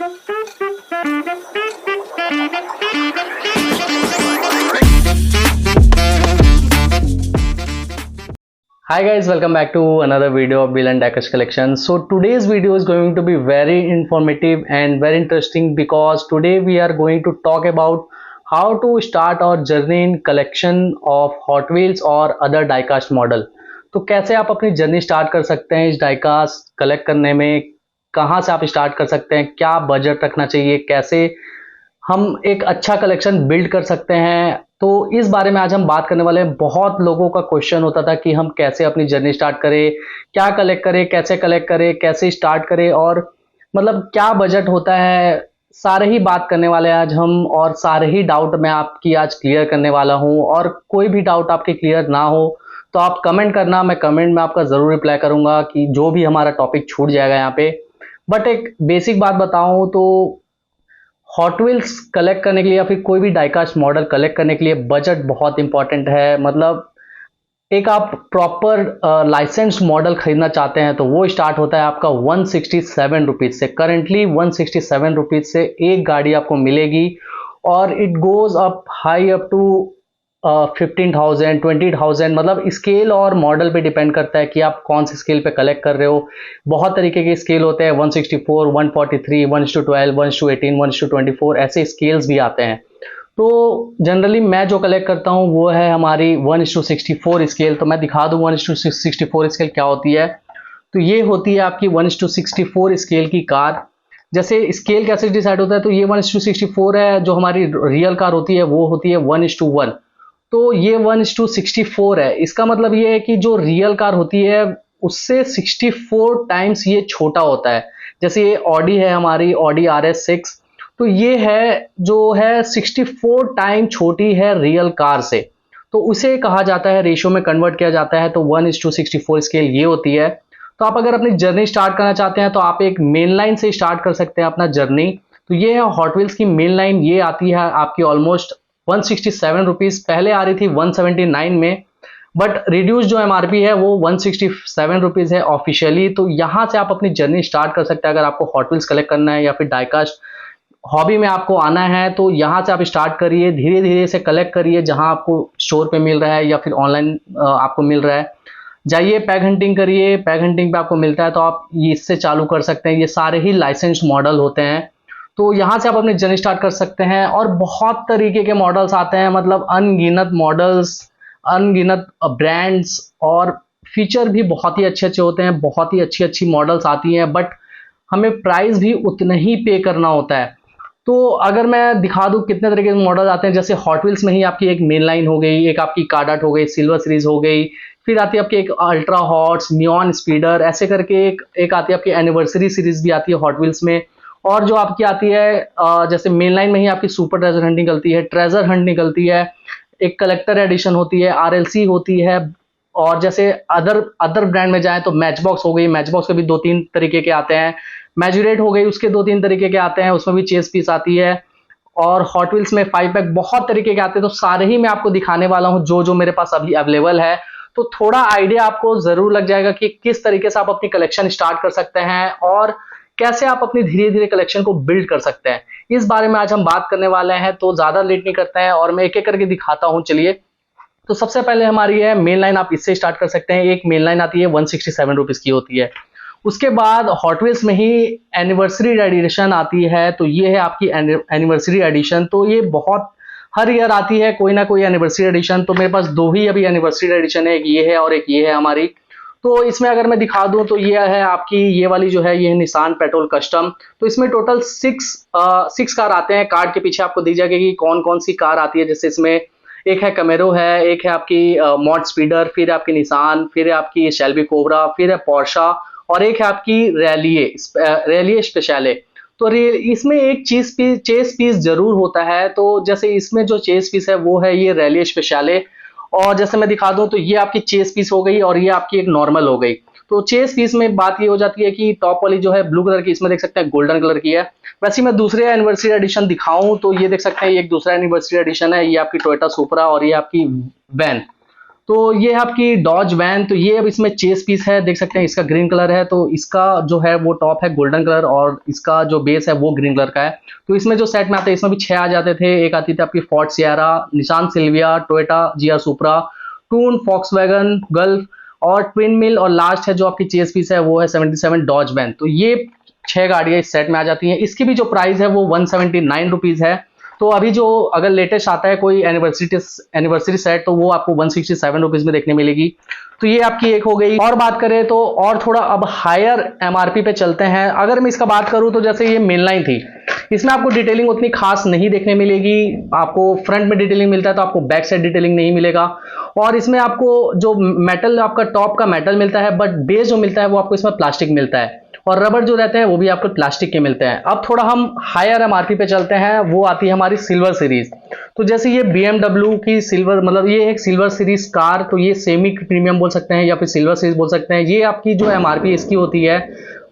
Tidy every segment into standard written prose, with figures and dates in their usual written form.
Hi guys, welcome back to another video of Bill and Dakesh collection. So today's video is going to be very informative and very interesting because today we are going to talk about how to start our journey in collection of Hot Wheels और other diecast model. तो कैसे आप अपनी journey start कर सकते हैं इस diecast collect करने में, कहाँ से आप स्टार्ट कर सकते हैं, क्या बजट रखना चाहिए, कैसे हम एक अच्छा कलेक्शन बिल्ड कर सकते हैं। तो इस बारे में आज हम बात करने वाले हैं। बहुत लोगों का क्वेश्चन होता था कि हम कैसे अपनी जर्नी स्टार्ट करें, क्या कलेक्ट करें, कैसे स्टार्ट करें और मतलब क्या बजट होता है, सारे ही बात करने वाले हैं आज हम। और सारे ही डाउट मैं आपकी आज क्लियर करने वाला हूं। और कोई भी डाउट आपके क्लियर ना हो तो आप कमेंट करना, मैं कमेंट में आपका जरूर रिप्लाई करूंगा कि जो भी हमारा टॉपिक छूट जाएगा यहाँ पे। बट एक बेसिक बात बताऊं तो हॉट व्हील्स कलेक्ट करने के लिए या फिर कोई भी डाइकास्ट मॉडल कलेक्ट करने के लिए बजट बहुत इंपॉर्टेंट है। मतलब एक आप प्रॉपर लाइसेंस मॉडल खरीदना चाहते हैं तो वो स्टार्ट होता है आपका 167 रुपीज से। करेंटली 167 रुपीज से एक गाड़ी आपको मिलेगी और it goes up high up to 15,000 20,000। मतलब स्केल और मॉडल पे डिपेंड करता है कि आप कौन से स्केल पे कलेक्ट कर रहे हो। बहुत तरीके के स्केल होते हैं, 164, 143, 1:12, 1:18, 1:24, ऐसे स्केल्स भी आते हैं। तो जनरली मैं जो कलेक्ट करता हूँ वो है हमारी 1:64 स्केल। तो मैं दिखा दूँ 1:64 स्केल क्या होती है। तो ये होती है आपकी 1:64 स्केल की कार। जैसे स्केल कैसे डिसाइड होता है, तो ये 1:64 है। जो हमारी रियल कार होती है वो होती है 1:1। तो ये 1:64 है। इसका मतलब ये है कि जो रियल कार होती है उससे 64 टाइम्स ये छोटा होता है। जैसे ये ऑडी है, हमारी ऑडी RS6, तो ये है जो है 64 टाइम छोटी है रियल कार से। तो उसे कहा जाता है, रेशियो में कन्वर्ट किया जाता है। तो 1:64 स्केल ये होती है। तो आप अगर अपनी जर्नी स्टार्ट करना चाहते हैं तो आप एक मेन लाइन से स्टार्ट कर सकते हैं अपना जर्नी। तो ये है हॉट व्हील्स की मेन लाइन। ये आती है आपकी ऑलमोस्ट 167 रुपीज। पहले आ रही थी 179 में, बट रिड्यूस जो MRP है वो 167 रुपीज है ऑफिशियली। तो यहां से आप अपनी जर्नी स्टार्ट कर सकते हैं अगर आपको हॉट व्हील्स कलेक्ट करना है या फिर डाइकास्ट हॉबी में आपको आना है। तो यहां से आप स्टार्ट करिए, धीरे धीरे से कलेक्ट करिए। जहां आपको स्टोर पे मिल रहा है या फिर ऑनलाइन आपको मिल रहा है, जाइए पैक हंटिंग करिए। पैक हंटिंग पे आपको मिलता है तो आप इससे चालू कर सकते हैं। ये सारे ही लाइसेंस मॉडल होते हैं। तो यहां से आप अपनी जर्नी स्टार्ट कर सकते हैं। और बहुत तरीके के मॉडल्स आते हैं, मतलब अनगिनत मॉडल्स, अनगिनत ब्रांड्स, और फीचर भी बहुत ही अच्छे अच्छे होते हैं। बहुत ही अच्छी अच्छी मॉडल्स आती हैं, बट हमें प्राइस भी उतना ही पे करना होता है। तो अगर मैं दिखा दूं कितने तरीके के मॉडल आते हैं, जैसे हॉट व्हील्स में ही आपकी एक मेन लाइन हो गई, एक आपकी कार्डाट हो गई, सिल्वर सीरीज हो गई, फिर आती है आपकी एक अल्ट्रा हॉट्स, नियॉन स्पीडर, ऐसे करके एक आती है आपकी एनिवर्सरी सीरीज भी आती है हॉट व्हील्स में। और जो आपकी आती है जैसे मेन लाइन में ही आपकी सुपर ट्रेजर हंट निकलती है, ट्रेजर हंट निकलती है, एक कलेक्टर एडिशन होती है, RLC होती है। और जैसे अदर ब्रांड में जाए तो मैच बॉक्स हो गई, मैच बॉक्स के भी 2-3 तरीके के आते हैं। मैजुरेट हो गई, उसके 2-3 तरीके के आते हैं, उसमें भी चेस पीस आती है। और हॉट व्हील्स में 5 पैक बहुत तरीके के आते हैं। तो सारे ही मैं आपको दिखाने वाला हूं जो जो मेरे पास अभी अवेलेबल है। तो थोड़ा आइडिया आपको जरूर लग जाएगा कि किस तरीके से आप अपनी कलेक्शन स्टार्ट कर सकते हैं और कैसे आप अपनी धीरे धीरे कलेक्शन को बिल्ड कर सकते हैं। इस बारे में आज हम बात करने वाले हैं। तो ज्यादा लेट नहीं करते हैं और मैं एक एक करके दिखाता हूं। चलिए, तो सबसे पहले हमारी है मेन लाइन। आप इससे स्टार्ट कर सकते हैं। एक मेन लाइन आती है 167 रुपीज की होती है। उसके बाद हॉट व्हील्स में ही एनिवर्सरी एडिशन आती है। तो ये है आपकी एनिवर्सरी एडिशन। तो ये बहुत हर ईयर आती है कोई ना कोई एनिवर्सरी एडिशन। तो मेरे पास 2 ही अभी एनिवर्सरी एडिशन है, एक ये है और एक ये है हमारी। तो इसमें अगर मैं दिखा दूं तो ये है आपकी, ये वाली जो है ये है निसान पेट्रोल कस्टम। तो इसमें टोटल 6 कार आते हैं। कार्ड के पीछे आपको दी जाएगी कि कौन कौन सी कार आती है। जैसे इसमें एक है कैमेरो है, एक है आपकी मॉड स्पीडर, फिर आपकी निसान, फिर है आपकी शेल्बी कोबरा, फिर है पोर्शा, और एक है आपकी रैलिए स्पेशले। तो इसमें एक चेस पीस जरूर होता है। तो जैसे इसमें जो चेस पीस है वो है ये रैलिए स्पेशले। और जैसे मैं दिखा दूं तो ये आपकी चेस पीस हो गई और ये आपकी एक नॉर्मल हो गई। तो चेस पीस में बात ये हो जाती है कि टॉप वाली जो है ब्लू कलर की, इसमें देख सकते हैं गोल्डन कलर की है। वैसे मैं दूसरे एनिवर्सरी एडिशन दिखाऊं तो ये देख सकते हैं, ये एक दूसरा एनिवर्सरी एडिशन है। ये आपकी टोयोटा सुपरा और ये आपकी वैन। तो ये है आपकी डॉज वैन। तो ये अब इसमें चेस पीस है, देख सकते हैं इसका ग्रीन कलर है, तो इसका जो है वो टॉप है गोल्डन कलर और इसका जो बेस है वो ग्रीन कलर का है। तो इसमें जो सेट में आते हैं इसमें भी 6 आ जाते थे। एक आती थी आपकी Ford Sierra, Nissan Silvia, Toyota GR Supra, टून, फॉक्सवैगन गल्फ और ट्विन मिल, और लास्ट है जो आपकी चेस पीस है वो है 77 डॉज वैन। तो ये 6 गाड़ियां इस सेट में आ जाती हैं। इसकी भी जो प्राइस है वो 179 रुपीज है। तो अभी जो अगर लेटेस्ट आता है कोई एनिवर्सरी सेट तो वो आपको 167 रुपीज में देखने मिलेगी। तो ये आपकी एक हो गई। और बात करें तो और थोड़ा अब हायर एमआरपी पे चलते हैं। अगर मैं इसका बात करूं तो जैसे ये मेन लाइन थी, इसमें आपको डिटेलिंग उतनी खास नहीं देखने मिलेगी। आपको फ्रंट में डिटेलिंग मिलता है तो आपको बैक साइड डिटेलिंग नहीं मिलेगा। और इसमें आपको जो मेटल आपका टॉप का मेटल मिलता है, बट बेस जो मिलता है वो आपको इसमें प्लास्टिक मिलता है, और रबर जो रहते हैं वो भी आपको प्लास्टिक के मिलते हैं। अब थोड़ा हम हायर एमआरपी पे चलते हैं, वो आती है हमारी सिल्वर सीरीज। तो जैसे ये BMW की सिल्वर, मतलब ये एक सिल्वर सीरीज कार, तो ये सेमी प्रीमियम बोल सकते हैं या फिर सिल्वर सीरीज बोल सकते हैं। ये आपकी जो एमआरपी इसकी होती है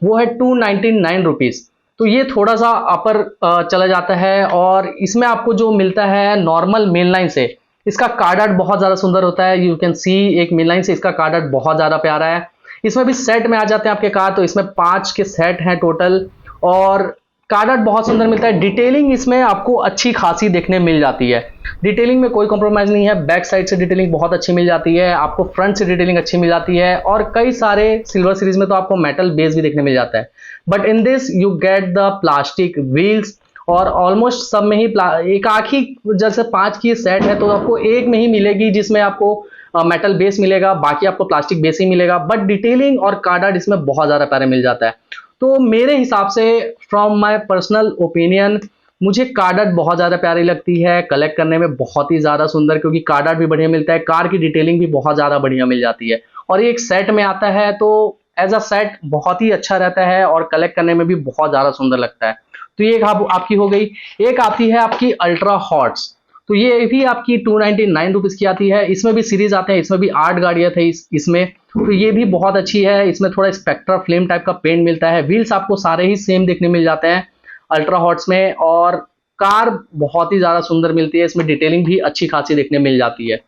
वो है 299 रुपीज। तो ये थोड़ा सा अपर चला जाता है। और इसमें आपको जो मिलता है नॉर्मल मेन लाइन से, इसका कार्ड आर्ट बहुत ज्यादा सुंदर होता है। यू कैन सी एक मेन लाइन से इसका कार्ड आर्ट बहुत ज्यादा प्यारा है। इसमें भी सेट में आ जाते हैं आपके कार, तो इसमें 5 के सेट हैं टोटल, और कार्ड आर्ट बहुत सुंदर मिलता है। डिटेलिंग इसमें आपको अच्छी खासी देखने मिल जाती है, डिटेलिंग में कोई कॉम्प्रोमाइज नहीं है। बैक साइड से डिटेलिंग बहुत अच्छी मिल जाती है, आपको फ्रंट से डिटेलिंग अच्छी मिल जाती है, और कई सारे सिल्वर सीरीज में तो आपको मेटल बेस भी देखने मिल जाता है। But in this you get the plastic wheels, और ऑलमोस्ट सब में ही एक आखी जैसे 5 की सेट है तो आपको एक में ही मिलेगी जिसमें आपको मेटल बेस मिलेगा, बाकी आपको प्लास्टिक बेस ही मिलेगा। बट डिटेलिंग और कार्ड आर्ट इसमें बहुत ज्यादा प्यारे मिल जाता है। तो मेरे हिसाब से फ्रॉम माय पर्सनल ओपिनियन मुझे कार्ड आर्ट बहुत ज्यादा प्यारी लगती है, कलेक्ट करने में बहुत ही ज्यादा सुंदर, क्योंकि कार्ड आर्ट भी बढ़िया मिलता है, कार की डिटेलिंग भी बहुत ज्यादा बढ़िया मिल जाती है, और ये एक सेट में आता है तो एज अ सेट बहुत ही अच्छा रहता है और कलेक्ट करने में भी बहुत ज्यादा सुंदर लगता है। तो ये आपकी हो गई। एक आती है आपकी अल्ट्रा हॉट्स, तो ये भी आपकी 299 रुपीज की आती है। इसमें भी सीरीज आते हैं, इसमें भी 8 गाड़ियां थे इसमें, तो ये भी बहुत अच्छी है। इसमें थोड़ा स्पेक्ट्रा फ्लेम टाइप का पेंट मिलता है, व्हील्स आपको सारे ही सेम देखने मिल जाते हैं अल्ट्रा हॉट्स में, और कार बहुत ही ज्यादा सुंदर मिलती है, इसमें डिटेलिंग भी अच्छी खासी देखने मिल जाती है।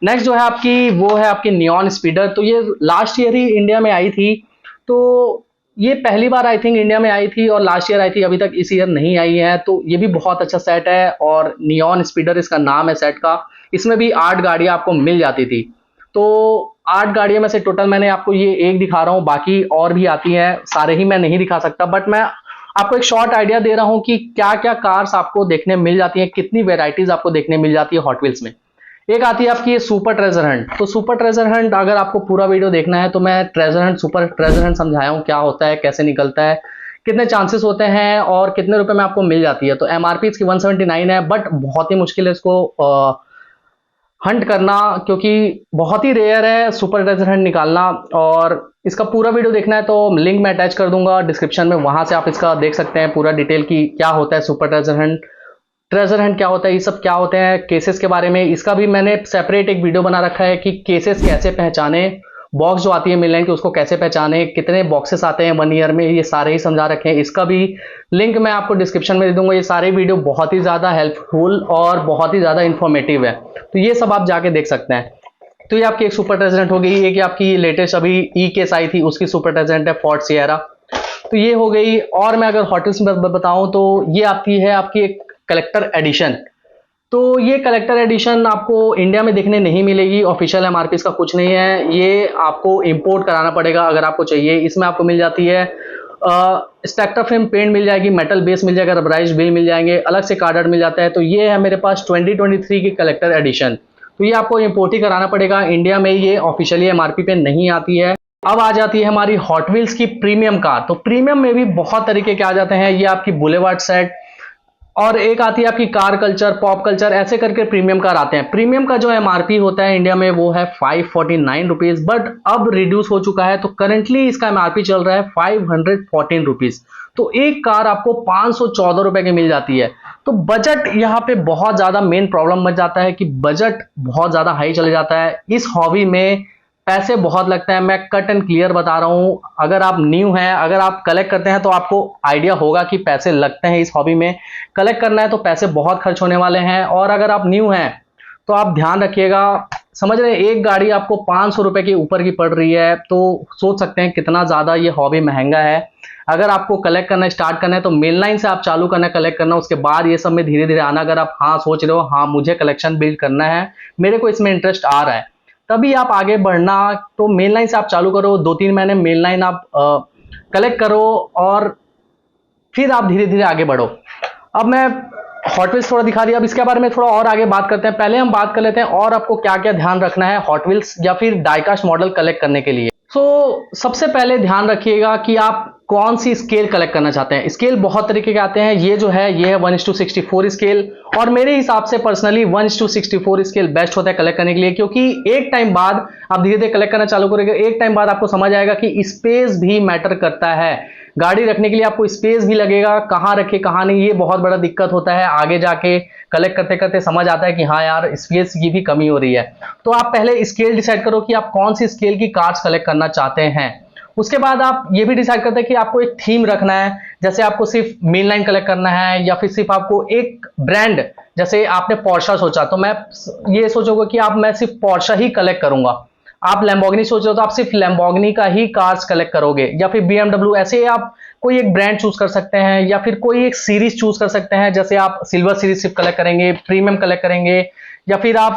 नेक्स्ट जो है आपकी वो है आपकी नियॉन स्पीडर। तो ये लास्ट ईयर ही इंडिया में आई थी, तो ये पहली बार आई थिंक इंडिया में आई थी और लास्ट ईयर आई थी, अभी तक इस ईयर नहीं आई है। तो ये भी बहुत अच्छा सेट है, और नियॉन स्पीडर इसका नाम है सेट का। इसमें भी 8 गाड़ियां आपको मिल जाती थी। तो 8 गाड़ियों में से टोटल मैंने आपको ये एक दिखा रहा हूं, बाकी और भी आती हैं, सारे ही मैं नहीं दिखा सकता, बट मैं आपको एक शॉर्ट आइडिया दे रहा हूं कि क्या क्या कार्स आपको देखने मिल जाती हैं, कितनी वेराइटीज आपको देखने मिल जाती है हॉट व्हील्स में। एक आती है आपकी सुपर ट्रेजर हंट। तो सुपर ट्रेजर हंट अगर आपको पूरा वीडियो देखना है तो मैं treasure Hunt, super treasure Hunt समझाया हूं क्या होता है, कैसे निकलता है, कितने चांसेस होते हैं और कितने रुपए में आपको मिल जाती है। तो एमआरपी इसकी 179 है, बट बहुत ही मुश्किल है इसको हंट करना, क्योंकि बहुत ही रेयर है सुपर ट्रेजर हंट निकालना। और इसका पूरा वीडियो देखना है तो लिंक मैं अटैच कर दूंगा डिस्क्रिप्शन में, वहां से आप इसका देख सकते हैं पूरा डिटेल की क्या होता है super treasure Hunt, treasure Hunt क्या होता है, ये सब क्या होते हैं, केसेस के बारे में। इसका भी मैंने सेपरेट एक वीडियो बना रखा है कि केसेस कैसे पहचाने, बॉक्स जो आती है मिलने की उसको कैसे पहचाने, कितने बॉक्सेस आते हैं 1 ईयर में, ये सारे ही समझा रखे हैं। इसका भी लिंक मैं आपको डिस्क्रिप्शन में दे दूंगा। ये सारे वीडियो बहुत ही ज्यादा हेल्पफुल और बहुत ही ज्यादा इंफॉर्मेटिव है, तो ये सब आप जाके देख सकते हैं। तो ये आपकी एक सुपर ट्रेजर हो गई। एक आपकी लेटेस्ट अभी ई केस आई थी उसकी सुपर ट्रेजर है फोर्ड सियरा, तो ये हो गई। और मैं अगर हॉट व्हील्स में बताऊं तो ये आती है आपकी एक कलेक्टर एडिशन। तो ये कलेक्टर एडिशन आपको इंडिया में देखने नहीं मिलेगी, ऑफिशियल एमआरपी इसका कुछ नहीं है, ये आपको इंपोर्ट कराना पड़ेगा अगर आपको चाहिए। इसमें आपको मिल जाती है स्पेक्ट्रा फ्रेम पेंट मिल जाएगी, मेटल बेस मिल जाएगा, रबराइज्ड व्हील मिल जाएंगे, अलग से कार्ड आर्ट मिल जाता है। तो ये है मेरे पास 2023 की कलेक्टर एडिशन, तो ये आपको इंपोर्ट ही कराना पड़ेगा, इंडिया में ये ऑफिशियली एमआरपी पे नहीं आती है। अब आ जाती है हमारी हॉट व्हील्स की प्रीमियम कार। तो प्रीमियम में भी बहुत तरीके के आ जाते हैं, ये आपकी बुलेवार्ड सेट, और एक आती है आपकी कार कल्चर, पॉप कल्चर, ऐसे करके प्रीमियम कार आते हैं। प्रीमियम का जो एमआरपी होता है इंडिया में वो है 549 रुपीज, बट अब रिड्यूस हो चुका है, तो करंटली इसका एमआरपी चल रहा है 514 रुपीज। तो एक कार आपको 514 रुपए की मिल जाती है। तो बजट यहाँ पे बहुत ज्यादा मेन प्रॉब्लम बच जाता है कि बजट बहुत ज्यादा हाई चले जाता है। इस हॉबी में पैसे बहुत लगते हैं, मैं कट एंड क्लियर बता रहा हूं। अगर आप न्यू हैं, अगर आप कलेक्ट करते हैं तो आपको आइडिया होगा कि पैसे लगते हैं इस हॉबी में। कलेक्ट करना है तो पैसे बहुत खर्च होने वाले हैं, और अगर आप न्यू हैं तो आप ध्यान रखिएगा समझ रहे हैं, एक गाड़ी आपको 500 रुपए के ऊपर की पड़ रही है, तो सोच सकते हैं कितना ज्यादा ये हॉबी महंगा है। अगर आपको कलेक्ट करना स्टार्ट करना है तो मेन लाइन से आप चालू करना कलेक्ट करना, उसके बाद ये सब में धीरे धीरे आना। अगर आप हाँ सोच रहे हो हाँ मुझे कलेक्शन बिल्ड करना है, मेरे को इसमें इंटरेस्ट आ रहा है, तभी आप आगे बढ़ना। तो मेन लाइन से आप चालू करो, 2-3 महीने मेन लाइन आप कलेक्ट करो और फिर आप धीरे धीरे आगे बढ़ो। अब मैं हॉट व्हील्स थोड़ा दिखा दिया, अब इसके बारे में थोड़ा और आगे बात करते हैं। पहले हम बात कर लेते हैं और आपको क्या क्या ध्यान रखना है हॉट व्हील्स या फिर डाइकास्ट मॉडल कलेक्ट करने के लिए। सबसे पहले ध्यान रखिएगा कि आप कौन सी स्केल कलेक्ट करना चाहते हैं। स्केल बहुत तरीके के आते हैं, ये जो है ये है 1:64 स्केल, और मेरे हिसाब से पर्सनली 1:64 स्केल बेस्ट होता है कलेक्ट करने के लिए, क्योंकि एक टाइम बाद आप धीरे धीरे कलेक्ट करना चालू करेंगे, एक टाइम बाद आपको समझ आएगा कि स्पेस भी मैटर करता है। गाड़ी रखने के लिए आपको स्पेस भी लगेगा, कहाँ रखे कहाँ नहीं, ये बहुत बड़ा दिक्कत होता है। आगे जाके कलेक्ट करते करते समझ आता है कि हाँ यार स्पेस की भी कमी हो रही है। तो आप पहले स्केल डिसाइड करो कि आप कौन सी स्केल की कार्ड्स कलेक्ट करना चाहते हैं। उसके बाद आप ये भी डिसाइड करते हैं कि आपको एक थीम रखना है, जैसे आपको सिर्फ मेन लाइन कलेक्ट करना है या फिर सिर्फ आपको एक ब्रांड, जैसे आपने पोर्शा सोचा तो मैं ये सोचूंगा कि मैं सिर्फ पोर्शा ही कलेक्ट करूंगा। आप लैम्बोर्गिनी सोच रहे हो तो आप सिर्फ लैम्बोर्गिनी का ही कार्स कलेक्ट करोगे, या फिर BMW, ऐसे आप कोई एक ब्रांड चूज कर सकते हैं या फिर कोई एक सीरीज चूज कर सकते हैं। जैसे आप सिल्वर सीरीज सिर्फ कलेक्ट करेंगे, प्रीमियम कलेक्ट करेंगे, या फिर आप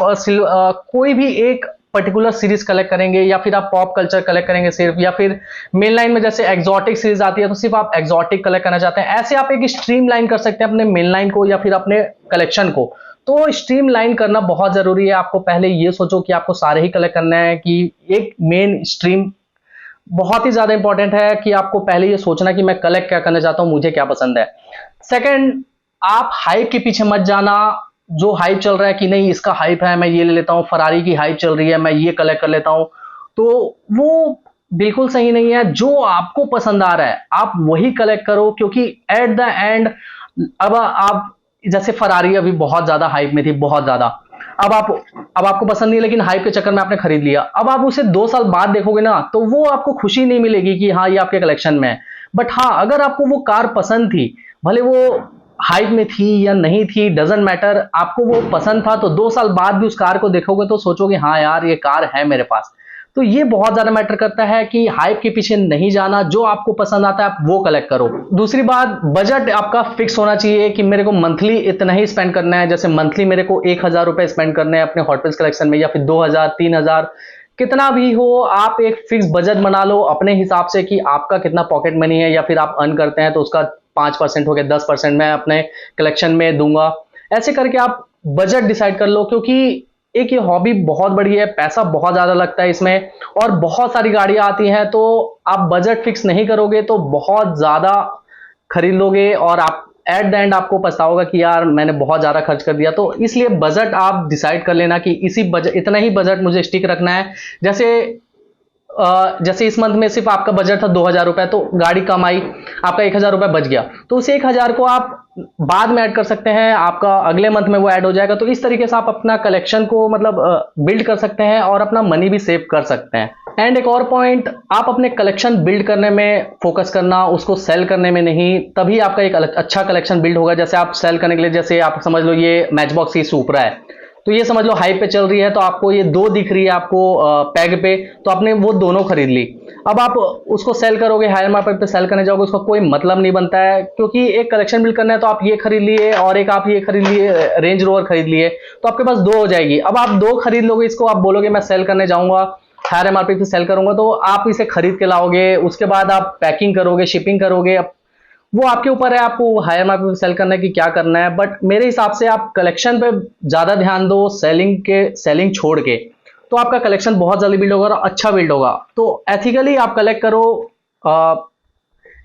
कोई भी एक पर्टिकुलर सीरीज कलेक्ट करेंगे, या फिर आप पॉप कल्चर कलेक्ट करेंगे सिर्फ, या फिर मेन लाइन में जैसे एक्सोटिक सीरीज आती है तो सिर्फ आप एक्सोटिक कलेक्ट करना चाहते हैं। ऐसे आप एक स्ट्रीम लाइन कर सकते हैं अपने मेन लाइन को या फिर अपने कलेक्शन को। तो स्ट्रीम लाइन करना बहुत जरूरी है। आपको पहले ये सोचो कि आपको सारे ही कलेक्ट करना है कि एक मेन स्ट्रीम बहुत ही ज्यादा इंपॉर्टेंट है कि आपको पहले ये सोचना कि मैं कलेक्ट क्या करना चाहता हूं, मुझे क्या पसंद है। सेकंड, आप हाइप के पीछे मत जाना। जो हाइप चल रहा है कि नहीं इसका हाइप है मैं ये ले लेता हूं, फरारी की हाइप चल रही है मैं ये कलेक्ट कर लेता हूं, तो वो बिल्कुल सही नहीं है। जो आपको पसंद आ रहा है आप वही कलेक्ट करो, क्योंकि एट द एंड अब आप जैसे फरारी अभी बहुत ज्यादा हाइप में थी, बहुत ज्यादा। अब आपको पसंद नहीं, लेकिन हाइप के चक्कर में आपने खरीद लिया। अब आप उसे 2 साल बाद देखोगे ना तो वो आपको खुशी नहीं मिलेगी कि हाँ ये आपके कलेक्शन में है। बट हाँ, अगर आपको वो कार पसंद थी, भले वो हाइप में थी या नहीं थी, डजेंट मैटर, आपको वो पसंद था, तो 2 साल बाद भी उस कार को देखोगे तो सोचोगे हाँ यार ये कार है मेरे पास। तो ये बहुत ज्यादा मैटर करता है कि हाइप के पीछे नहीं जाना, जो आपको पसंद आता है आप वो कलेक्ट करो। दूसरी बात, बजट आपका फिक्स होना चाहिए कि मेरे को मंथली इतना ही स्पेंड करना है। जैसे मंथली मेरे को 1000 रुपए स्पेंड करने हैं अपने हॉट व्हील्स कलेक्शन में, या फिर 2000, 3000, कितना भी हो, आप एक फिक्स बजट बना लो अपने हिसाब से कि आपका कितना पॉकेट मनी है, या फिर आप अर्न करते हैं तो उसका 5% हो गया, 10% मैं अपने कलेक्शन में दूंगा। ऐसे करके आप बजट डिसाइड कर लो, क्योंकि एक ये हॉबी बहुत बड़ी है, पैसा बहुत ज्यादा लगता है इसमें, और बहुत सारी गाड़ियां आती हैं, तो आप बजट फिक्स नहीं करोगे तो बहुत ज्यादा खरीद लोगे और आप एट द एंड आपको पछताओगा कि यार मैंने बहुत ज्यादा खर्च कर दिया। तो इसलिए बजट आप डिसाइड कर लेना कि इसी बजट, इतना ही बजट मुझे स्टिक रखना है। जैसे इस मंथ में सिर्फ आपका बजट था 2000 रुपए, तो गाड़ी कम आई, आपका 1000 रुपए बच गया, तो उस 1000 को आप बाद में ऐड कर सकते हैं, आपका अगले मंथ में वो ऐड हो जाएगा। तो इस तरीके से आप अपना कलेक्शन को मतलब बिल्ड कर सकते हैं और अपना मनी भी सेव कर सकते हैं। एंड एक और पॉइंट, आप अपने कलेक्शन बिल्ड करने में फोकस करना, उसको सेल करने में नहीं, तभी आपका एक अच्छा कलेक्शन बिल्ड होगा। जैसे आप सेल करने के लिए, जैसे आप समझ लो ये मैचबॉक्स की सुपरा है, तो ये समझ लो हाइप पे चल रही है, तो आपको ये 2 दिख रही है आपको पैग पे, तो आपने वो दोनों खरीद ली। अब आप उसको सेल करोगे, हायर मार्केट पे सेल करने जाओगे, उसका कोई मतलब नहीं बनता है, क्योंकि एक कलेक्शन बिल्ड करना है तो आप ये खरीद लिए और एक आप ये खरीद लिए, रेंज रोवर खरीद लिए, तो आपके पास 2 हो जाएगी। अब आप 2 खरीद लोगे, इसको आप बोलोगे मैं सेल करने जाऊंगा, हायर MRP पे सेल करूंगा, तो आप इसे खरीद के लाओगे, उसके बाद आप पैकिंग करोगे, शिपिंग करोगे, वो आपके ऊपर है, आपको हायर मार्केट पे सेल करना है कि क्या करना है। बट मेरे हिसाब से आप कलेक्शन पे ज्यादा ध्यान दो, सेलिंग छोड़ के, तो आपका कलेक्शन बहुत जल्दी बिल्ड होगा और अच्छा बिल्ड होगा। तो एथिकली आप कलेक्ट करो,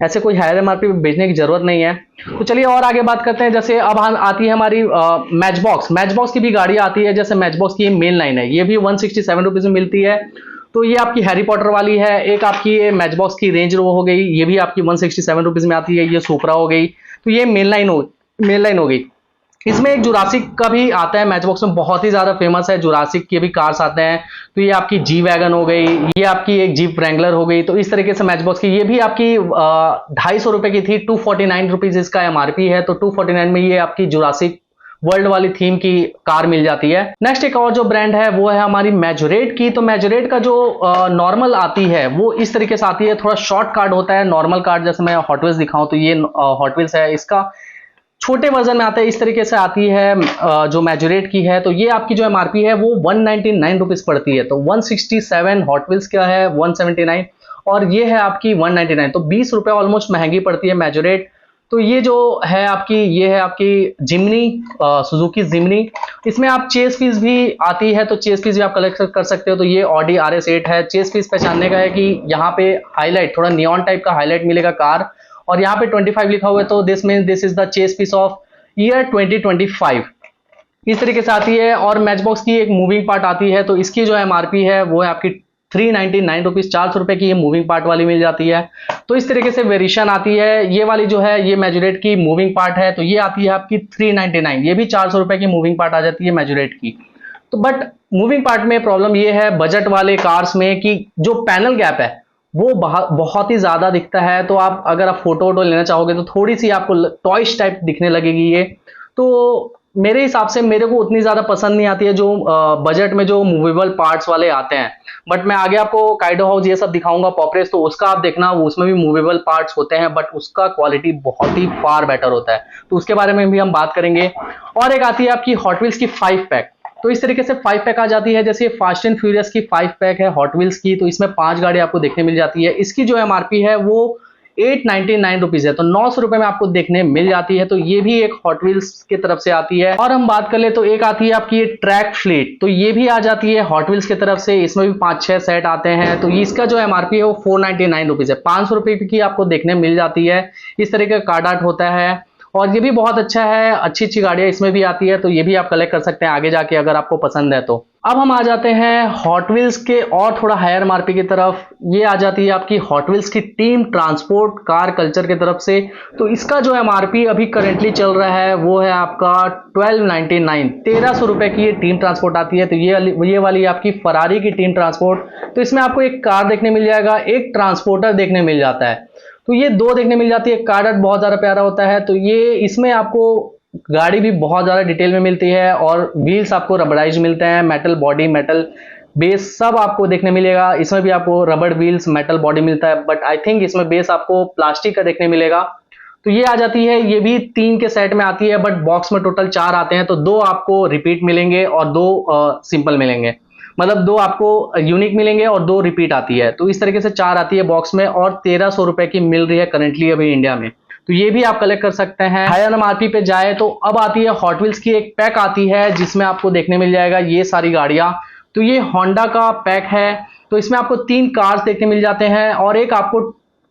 ऐसे कोई हायर MRP पे बेचने की जरूरत नहीं है। तो चलिए और आगे बात करते हैं। जैसे अब हम आती है हमारी मैचबॉक्स की भी गाड़ियां आती है। जैसे मैचबॉक्स की मेन लाइन है, ये भी 167 रुपीज में मिलती है। तो ये आपकी हैरी पॉटर वाली है। एक आपकी ये मैचबॉक्स की रेंज रोवर हो गई, ये भी आपकी 167 रुपीज में आती है। ये सुपरा हो गई, तो ये मेन लाइन हो गई। इसमें एक जुरासिक का भी आता है, मैचबॉक्स में बहुत ही ज्यादा फेमस है, जुरासिक के भी कार्स आते हैं। तो ये आपकी जी वैगन हो गई, ये आपकी एक जीप रैंगलर हो गई। तो इस तरीके से मैचबॉक्स की ये भी आपकी 250 रुपए की थी, 249 रुपीज इसका MRP है। तो 249 में ये आपकी जुरासिक वर्ल्ड वाली थीम की कार मिल जाती है। नेक्स्ट एक और जो ब्रांड है वो है हमारी मैजोरेट की। तो मैजोरेट का जो नॉर्मल आती है वो इस तरीके से आती है, थोड़ा शॉर्ट कार्ड होता है। नॉर्मल कार्ड जैसे मैं हॉट व्हील्स दिखाऊं तो ये हॉट व्हील्स है, इसका छोटे वर्जन में आता है, इस तरीके से आती है जो मैजोरेट की है। तो ये आपकी जो एमआरपी है वो 199 रुपीज पड़ती है। तो 167 हॉट व्हील्स का है 179 और ये है आपकी 199, तो 20 रुपए ऑलमोस्ट महंगी पड़ती है मैजोरेट। तो ये जो है आपकी, ये है आपकी जिमनी, सुजुकी जिमनी। इसमें आप चेस पीस भी आती है, तो चेस पीस भी आप कलेक्ट कर सकते हो। तो ये ऑडी RS8 है। चेस पीस पहचानने का है कि यहाँ पे हाईलाइट, थोड़ा नियॉन टाइप का हाईलाइट मिलेगा कार, और यहाँ पे 25 लिखा हुआ है, तो this means this is the chase piece of year 2025, इस तरीके से आती है। और मैच बॉक्स की एक मूविंग पार्ट आती है, तो इसकी जो एमआरपी है वो है आपकी 399 रुपीज, 400 रुपए की ये मूविंग पार्ट वाली मिल जाती है। तो इस तरीके से वेरिएशन आती है। ये वाली जो है ये मैजोरेट की मूविंग पार्ट है, तो ये आती है आपकी 399, ये भी 400 रुपए की मूविंग पार्ट आ जाती है मैजोरेट की। तो बट मूविंग पार्ट में प्रॉब्लम ये है बजट वाले कार्स में कि जो पैनल गैप है वो बहुत ही ज्यादा दिखता है। तो आप अगर आप फोटो वोटो लेना चाहोगे तो थोड़ी सी आपको टॉयज टाइप दिखने लगेगी ये। तो मेरे हिसाब से मेरे को उतनी ज्यादा पसंद नहीं आती है जो बजट में जो मूवेबल पार्ट्स वाले आते हैं। बट मैं आगे आपको काइडो हाउस ये सब दिखाऊंगा, पॉपरेस, तो उसका आप देखना, उसमें भी मूवेबल पार्ट्स होते हैं बट उसका क्वालिटी बहुत ही फार बेटर होता है, तो उसके बारे में भी हम बात करेंगे। और एक आती है आपकी हॉट व्हील्स की 5 पैक। तो इस तरीके से 5 पैक आ जाती है, जैसे फास्ट एंड फ्यूरियस की 5 पैक है हॉट व्हील्स की, तो इसमें 5 गाड़ी आपको देखने मिल जाती है। इसकी जो एमआरपी है वो 899 रुपीज है, तो 900 रुपए में आपको देखने मिल जाती है। तो ये भी एक हॉट व्हील्स की तरफ से आती है। और हम बात कर ले तो एक आती है आपकी ये ट्रैक फ्लीट, तो ये भी आ जाती है हॉट व्हील्स की तरफ से। इसमें भी 5-6 सेट आते हैं। तो इसका जो एमआरपी है वो 499 रुपीज है, 500 रुपए की आपको देखने मिल जाती है। इस तरीके का कार्ड आर्ट होता है और ये भी बहुत अच्छा है, अच्छी अच्छी गाड़ियां इसमें भी आती है, तो ये भी आप कलेक्ट कर सकते हैं आगे जाके अगर आपको पसंद है तो। अब हम आ जाते हैं हॉट व्हील्स के और थोड़ा हायर एमआरपी की तरफ। ये आ जाती है आपकी हॉट व्हील्स की टीम ट्रांसपोर्ट कार कल्चर की तरफ से। तो इसका जो एमआरपी अभी करेंटली चल रहा है वो है आपका 1299, 1300 रुपए की ये टीम ट्रांसपोर्ट आती है। तो ये वाली आपकी फरारी की टीम ट्रांसपोर्ट। तो इसमें आपको एक कार देखने मिल जाएगा, एक ट्रांसपोर्टर देखने मिल जाता है, तो ये दो देखने मिल जाती है। कार्ड आर्ट बहुत ज्यादा प्यारा होता है। तो ये इसमें आपको गाड़ी भी बहुत ज्यादा डिटेल में मिलती है और व्हील्स आपको रबराइज मिलते हैं, मेटल बॉडी, मेटल बेस सब आपको देखने मिलेगा। इसमें भी आपको रबड़ व्हील्स, मेटल बॉडी मिलता है, बट आई थिंक इसमें बेस आपको प्लास्टिक का देखने मिलेगा। तो ये आ जाती है, ये भी 3 के सेट में आती है, बट बॉक्स में टोटल 4 आते हैं। तो 2 आपको रिपीट मिलेंगे और 2 सिंपल मिलेंगे, मतलब 2 आपको यूनिक मिलेंगे और 2 रिपीट आती है। तो इस तरीके से 4 आती है बॉक्स में और 1300 रुपए की मिल रही है करेंटली अभी इंडिया में। तो ये भी आप कलेक्ट कर सकते हैं। हायर एमआरपी पे जाए तो अब आती है हॉट व्हील्स की एक पैक आती है जिसमें आपको देखने मिल जाएगा ये सारी गाड़ियां। तो ये होंडा का पैक है। तो इसमें आपको 3 कार्स देखने मिल जाते हैं और एक आपको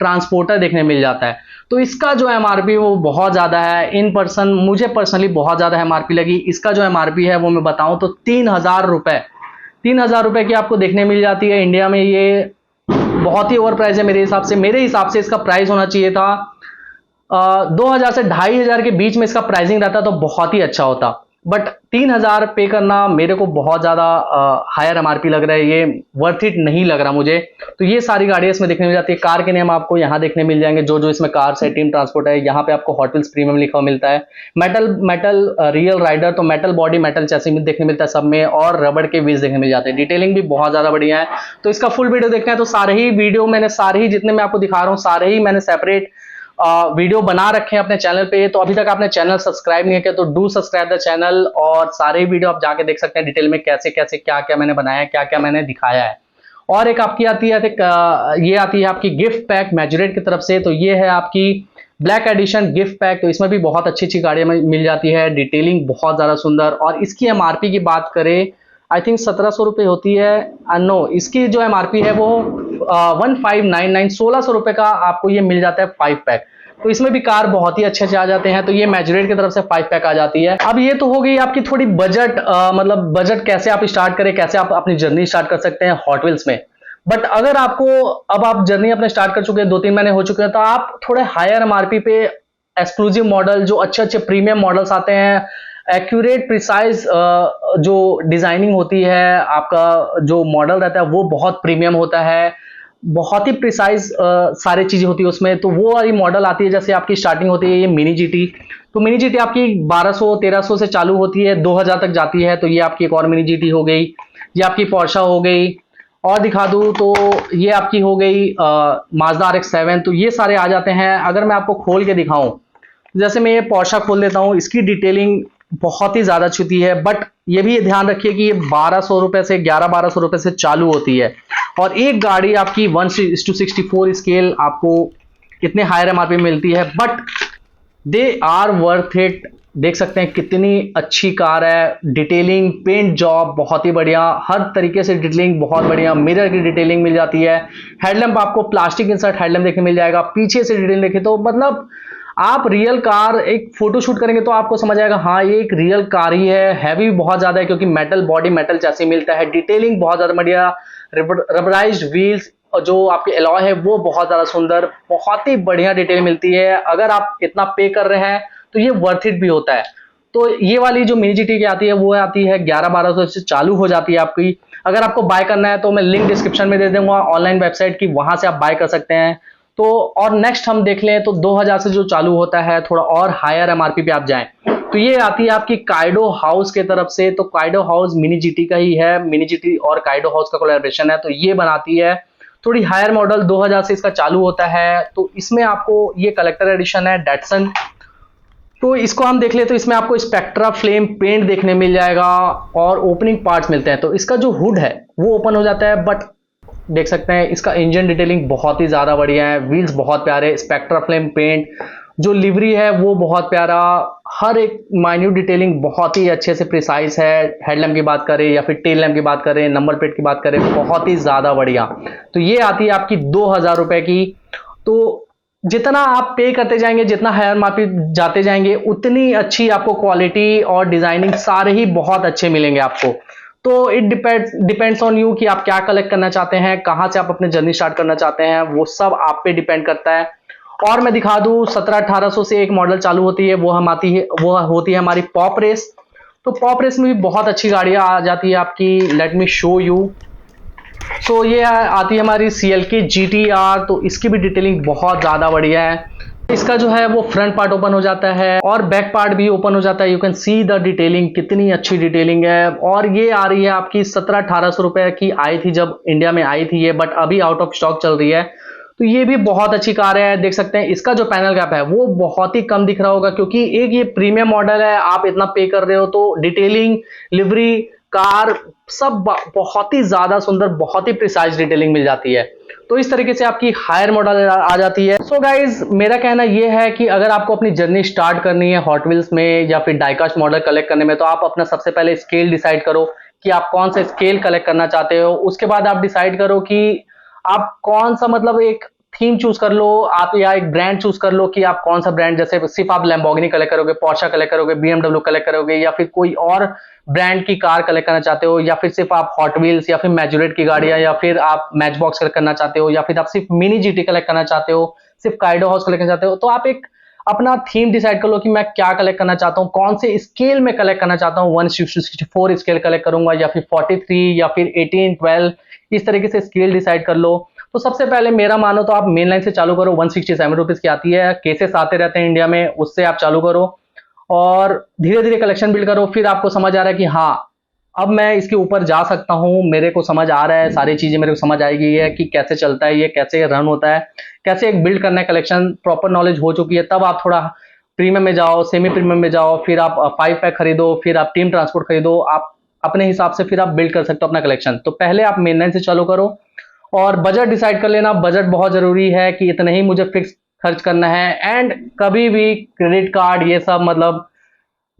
ट्रांसपोर्टर देखने मिल जाता है। तो इसका जो एमआरपी वो बहुत ज्यादा है, इन पर्सन मुझे पर्सनली बहुत ज्यादा एमआरपी लगी। इसका जो एमआरपी है वो मैं बताऊं तो 3000 रुपए, 3000 रुपए की आपको देखने मिल जाती है इंडिया में। ये बहुत ही ओवर प्राइस है मेरे हिसाब से। मेरे हिसाब से इसका प्राइस होना चाहिए था 2000 से 2500 के बीच में इसका प्राइसिंग रहता तो बहुत ही अच्छा होता, बट 3000 पे करना मेरे को बहुत ज्यादा हायर एमआरपी लग रहा है, ये वर्थ इट नहीं लग रहा मुझे। तो ये सारी गाड़ियां इसमें देखने मिल जाती है। कार के नेम आपको यहाँ देखने मिल जाएंगे, जो जो इसमें कार्स है, टीम ट्रांसपोर्ट है। यहाँ पे आपको हॉट व्हील्स प्रीमियम लिखा मिलता है। मेटल रियल राइडर, तो मेटल बॉडी, मेटल चैसी में देखने मिलता है सब में, और रबड़ के व्हील्स देखने मिल जाते हैं। डिटेलिंग भी बहुत ज्यादा बढ़िया है। तो इसका फुल वीडियो देखना है तो सारे ही वीडियो मैंने, सारे ही जितने मैं आपको दिखा रहा हूँ सारे ही मैंने सेपरेट वीडियो बना रखे हैं अपने चैनल पे। तो अभी तक आपने चैनल सब्सक्राइब नहीं किया तो डू सब्सक्राइब द चैनल, और सारे वीडियो आप जाके देख सकते हैं डिटेल में कैसे कैसे क्या क्या मैंने बनाया है, क्या क्या मैंने दिखाया है। और एक आपकी आती है ये आती है आपकी गिफ्ट पैक मैजोरेट की तरफ से। तो ये है आपकी ब्लैक एडिशन गिफ्ट पैक। तो इसमें भी बहुत अच्छी अच्छी गाड़ियां मिल जाती है, डिटेलिंग बहुत ज्यादा सुंदर। और इसकी एमआरपी की बात करें आई थिंक 1700 रुपए होती है। नो, इसकी जो एमआरपी है वो 1599, 1600 रुपए का आपको ये मिल जाता है 5 पैक। तो इसमें भी कार बहुत ही अच्छे से आ जाते हैं। तो ये मैजोरेट की तरफ से 5 पैक आ जाती है। अब ये तो हो गई आपकी थोड़ी बजट, मतलब बजट कैसे आप स्टार्ट करें, कैसे आप अपनी जर्नी स्टार्ट कर सकते हैं हॉट व्हील्स में। बट अगर आपको अब आप जर्नी अपने स्टार्ट कर चुके हैं, 2-3 महीने हो चुके हैं, तो आप थोड़े हायर एमआरपी पे एक्सक्लूसिव मॉडल, जो अच्छे अच्छे प्रीमियम मॉडल्स आते हैं, एक्यूरेट प्रिसाइज जो डिजाइनिंग होती है, आपका जो मॉडल रहता है वो बहुत प्रीमियम होता है। बहुत ही प्रिसाइज सारी चीजें होती है उसमें। तो वो वाली मॉडल आती है, जैसे आपकी स्टार्टिंग होती है ये मिनी जीटी। तो मिनी जीटी आपकी 1200-1300 से चालू होती है, 2000 तक जाती है। तो ये आपकी एक और मिनी जीटी हो गई, ये आपकी पोर्शा हो गई। और दिखा दूं तो ये आपकी हो गई माजदा RX-7। तो ये सारे आ जाते हैं। अगर मैं आपको खोल के दिखाऊं, जैसे मैं ये पोर्शा खोल देता हूं, इसकी डिटेलिंग बहुत ही ज्यादा अच्छी है। बट ये भी ध्यान रखिए कि ये 1200 रुपए से 1100-1200 रुपए से चालू होती है। और एक गाड़ी आपकी 1:64 स्केल आपको इतने हायर एमआरपी मिलती है, but they are worth it. देख सकते हैं कितनी अच्छी कार है। डिटेलिंग, पेंट जॉब बहुत ही बढ़िया, हर तरीके से डिटेलिंग बहुत बढ़िया। मिरर की डिटेलिंग मिल जाती है। हेडलैम्प आपको प्लास्टिक इंसर्ट हेडलैम्प देखने मिल जाएगा। पीछे से डिटेलिंग देखें तो मतलब आप रियल कार एक फोटो शूट करेंगे तो आपको समझ आएगा हाँ ये एक रियल कार ही है। हैवी बहुत ज्यादा है क्योंकि मेटल बॉडी, मेटल चैसी मिलता है। डिटेलिंग बहुत ज्यादा बढ़िया, रबराइज्ड व्हील्स और जो आपके एलॉय है वो बहुत ज्यादा सुंदर, बहुत ही बढ़िया डिटेल मिलती है। अगर आप इतना पे कर रहे हैं तो ये वर्थ इट भी होता है। तो ये वाली जो मिनी जीटी की आती है वो आती है 1100-1200 से चालू हो जाती है आपकी। अगर आपको बाय करना है तो मैं लिंक डिस्क्रिप्शन में दे दूंगा ऑनलाइन वेबसाइट की, वहां से आप बाय कर सकते हैं। तो और नेक्स्ट हम देख लें तो 2000 से जो चालू होता है, थोड़ा और हायर एमआरपी पे आप जाएं तो ये आती है आपकी काइडो हाउस के तरफ से। तो काइडो हाउस मिनी जीटी का ही है, मिनी जीटी और काइडो हाउस का कोलैबोरेशन है। तो ये बनाती है थोड़ी हायर मॉडल, 2000 से इसका चालू होता है। तो इसमें आपको ये कलेक्टर एडिशन है डेटसन। तो इसको हम देख ले तो इसमें आपको स्पेक्ट्रा फ्लेम पेंट देखने मिल जाएगा और ओपनिंग पार्ट्स मिलते हैं। तो इसका जो हुड है वो ओपन हो जाता है, बट देख सकते हैं इसका इंजन डिटेलिंग बहुत ही ज्यादा बढ़िया है। व्हील्स बहुत प्यारे, स्पेक्ट्रा फ्लेम पेंट, जो लिवरी है वो बहुत प्यारा। हर एक माइन्यूट डिटेलिंग बहुत ही अच्छे से प्रिसाइज है। हेडलैम्प की बात करें या फिर टेल लैम्प की बात करें, नंबर प्लेट की बात करें, बहुत ही ज्यादा बढ़िया। तो ये आती है आपकी 2000 रुपए की। तो जितना आप पे करते जाएंगे, जितना हायर मार्पी जाते जाएंगे, उतनी अच्छी आपको क्वालिटी और डिजाइनिंग सारे ही बहुत अच्छे मिलेंगे आपको। तो इट डिपेंड्स ऑन यू कि आप क्या कलेक्ट करना चाहते हैं, कहां से आप अपने जर्नी स्टार्ट करना चाहते हैं, वो सब आप पे डिपेंड करता है। और मैं दिखा दूं 1700-1800 से एक मॉडल चालू होती है, वो हम आती है, वो होती है हमारी पॉप रेस। तो पॉप रेस में भी बहुत अच्छी गाड़ियां आ जाती है आपकी। Let me show you. तो ये आती है हमारी CLK GTR। तो इसकी भी डिटेलिंग बहुत ज्यादा बढ़िया है। इसका जो है वो फ्रंट पार्ट ओपन हो जाता है और बैक पार्ट भी ओपन हो जाता है। You can see the detailing, कितनी अच्छी डिटेलिंग है। और ये आ रही है आपकी 1700-1800 रुपए की आई थी जब इंडिया में आई थी ये, बट अभी आउट ऑफ स्टॉक चल रही है। तो ये भी बहुत अच्छी कार है। देख सकते हैं इसका जो पैनल गैप है वो बहुत ही कम दिख रहा होगा क्योंकि एक ये प्रीमियम मॉडल है, आप इतना पे कर रहे हो। तो डिटेलिंग, लिवरी, कार सब बहुत ही ज्यादा सुंदर, बहुत ही प्रिसाइज डिटेलिंग मिल जाती है। तो इस तरीके से आपकी हायर मॉडल आ जाती है। सो गाइज मेरा कहना यह है कि अगर आपको अपनी जर्नी स्टार्ट करनी है हॉट व्हील्स में या फिर डाइकास्ट मॉडल कलेक्ट करने में, तो आप अपना सबसे पहले स्केल डिसाइड करो कि आप कौन सा स्केल कलेक्ट करना चाहते हो। उसके बाद आप डिसाइड करो कि आप कौन सा, मतलब एक थीम चूज कर लो आप, या एक ब्रांड चूज कर लो कि आप कौन सा ब्रांड, जैसे सिर्फ आप लैम्बोर्गिनी कलेक्ट करोगे, पोर्शा कलेक्ट करोगे, BMW कलेक्ट करोगे, या फिर कोई और ब्रांड की कार कलेक्ट करना चाहते हो, या फिर सिर्फ आप हॉट व्हील्स या फिर मैजुरेट की गाड़ियां, या फिर आप मैच बॉक्स कलेक्ट करना चाहते हो, या फिर आप सिर्फ मिनी जीटी कलेक्ट करना चाहते हो, सिर्फ काइडो हाउस कलेक्ट करना चाहते हो। तो आप एक अपना थीम डिसाइड कर लो कि मैं क्या कलेक्ट करना चाहता हूँ, कौन से स्केल में कलेक्ट करना चाहता हूँ। 1:64 स्केल कलेक्ट करूंगा या फिर 43 या फिर 18-12, इस तरीके से स्केल डिसाइड कर लो। तो सबसे पहले मेरा मानो तो आप मेन लाइन से चालू करो। 167 रुपीज की आती है, केसेस आते रहते हैं इंडिया में, उससे आप चालू करो और धीरे धीरे कलेक्शन बिल्ड करो। फिर आपको समझ आ रहा है कि हाँ अब मैं इसके ऊपर जा सकता हूँ, मेरे को समझ आ रहा है, सारी चीजें मेरे को समझ आएगी है कि कैसे चलता है ये, कैसे रन होता है, कैसे एक बिल्ड करना है कलेक्शन, प्रॉपर नॉलेज हो चुकी है। तब आप थोड़ा प्रीमियम में जाओ, सेमी प्रीमियम में जाओ, फिर आप 5 पैक खरीदो, फिर आप टीम ट्रांसपोर्ट खरीदो। आप अपने हिसाब से फिर आप बिल्ड कर सकते हो अपना कलेक्शन। तो पहले आप मेन लाइन से चालू करो और बजट डिसाइड कर लेना। बजट बहुत जरूरी है कि इतना ही मुझे फिक्स खर्च करना है। एंड कभी भी क्रेडिट कार्ड ये सब, मतलब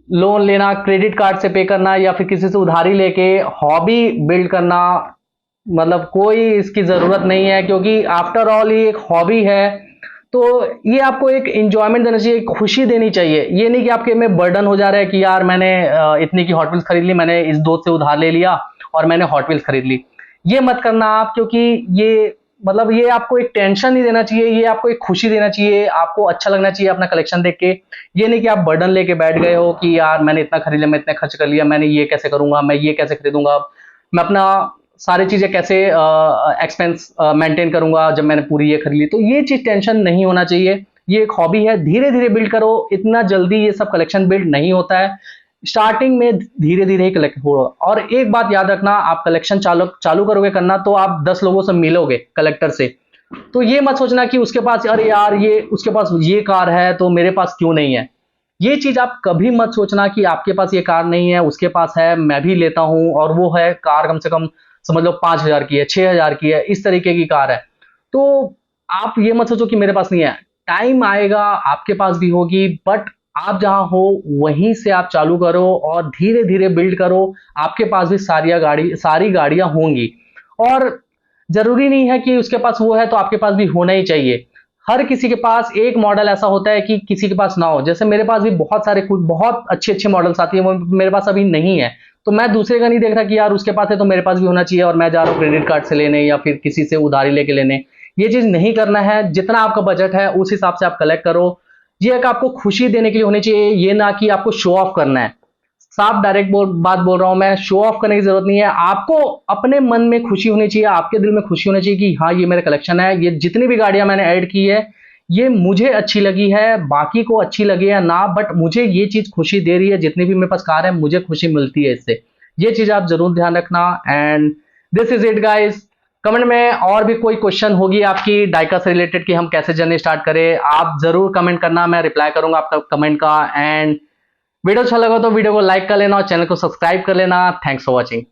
लोन लेना, क्रेडिट कार्ड से पे करना या फिर किसी से उधारी लेके हॉबी बिल्ड करना, मतलब कोई इसकी जरूरत नहीं है, क्योंकि आफ्टर ऑल ये एक हॉबी है। तो ये आपको एक इंजॉयमेंट देना चाहिए, एक खुशी देनी चाहिए। ये नहीं कि आपके में बर्डन हो जा रहा है कि यार मैंने इतनी की हॉट व्हील्स खरीद ली, मैंने इस दोस्त से उधार ले लिया और मैंने हॉट व्हील्स खरीद ली। ये मत करना आप, क्योंकि ये मतलब ये आपको एक टेंशन नहीं देना चाहिए, ये आपको एक खुशी देना चाहिए। आपको अच्छा लगना चाहिए अपना कलेक्शन देख के। ये नहीं कि आप बर्डन लेके बैठ गए हो कि यार मैंने इतना खरीद लिया, मैं इतना खर्च कर लिया, मैंने ये कैसे करूंगा, मैं ये कैसे खरीदूंगा। मैं अपना सारी चीजें कैसे एक्सपेंस मेंटेन करूंगा जब मैंने पूरी ये खरीद ली, तो ये चीज टेंशन नहीं होना चाहिए। ये एक हॉबी है, धीरे धीरे बिल्ड करो, इतना जल्दी ये सब कलेक्शन बिल्ड नहीं होता है, स्टार्टिंग में धीरे धीरे ही कलेक्ट हो। और एक बात याद रखना, आप कलेक्शन चालू चालू करोगे करना तो आप 10 लोगों से मिलोगे कलेक्टर से, तो ये मत सोचना कि उसके पास, अरे यार ये उसके पास ये कार है तो मेरे पास क्यों नहीं है। ये चीज आप कभी मत सोचना कि आपके पास ये कार नहीं है, उसके पास है, मैं भी लेता हूं, और वो है कार कम से कम समझ लो 5,000 की है, 6,000 की है, इस तरीके की कार है। तो आप ये मत सोचो कि मेरे पास नहीं है, टाइम आएगा आपके पास भी होगी, बट आप जहां हो वहीं से आप चालू करो और धीरे धीरे बिल्ड करो। आपके पास भी सारी गाड़ियां होंगी, और जरूरी नहीं है कि उसके पास वो है तो आपके पास भी होना ही चाहिए। हर किसी के पास एक मॉडल ऐसा होता है कि किसी के पास ना हो। जैसे मेरे पास भी बहुत सारे कुछ बहुत अच्छे अच्छे मॉडल्स आती है, वो मेरे पास अभी नहीं है, तो मैं दूसरे का नहीं देख रहा कि यार उसके पास है तो मेरे पास भी होना चाहिए और मैं जा रहा हूँ क्रेडिट कार्ड से लेने या फिर किसी से उधारी लेके लेने। ये चीज नहीं करना है। जितना आपका बजट है उस हिसाब से आप कलेक्ट करो। ये एक आपको खुशी देने के लिए होनी चाहिए, ये ना कि आपको शो ऑफ करना है। साफ डायरेक्ट बात बोल रहा हूं मैं, शो ऑफ करने की जरूरत नहीं है। आपको अपने मन में खुशी होनी चाहिए, आपके दिल में खुशी होनी चाहिए कि हाँ ये मेरा कलेक्शन है, ये जितनी भी गाड़ियां मैंने ऐड की है ये मुझे अच्छी लगी है, बाकी को अच्छी लगे या ना, बट मुझे ये चीज खुशी दे रही है। जितनी भी मेरे पास कार है मुझे खुशी मिलती है इससे। ये चीज आप जरूर ध्यान रखना। And this is it guys. Comment में और भी कोई क्वेश्चन होगी आपकी डाइका से रिलेटेड कि हम कैसे जर्नी स्टार्ट करें, आप जरूर कमेंट करना, मैं रिप्लाई करूंगा आपका कमेंट का। एंड वीडियो अच्छा लगा तो वीडियो को लाइक कर लेना और चैनल को सब्सक्राइब कर लेना। Thanks for watching.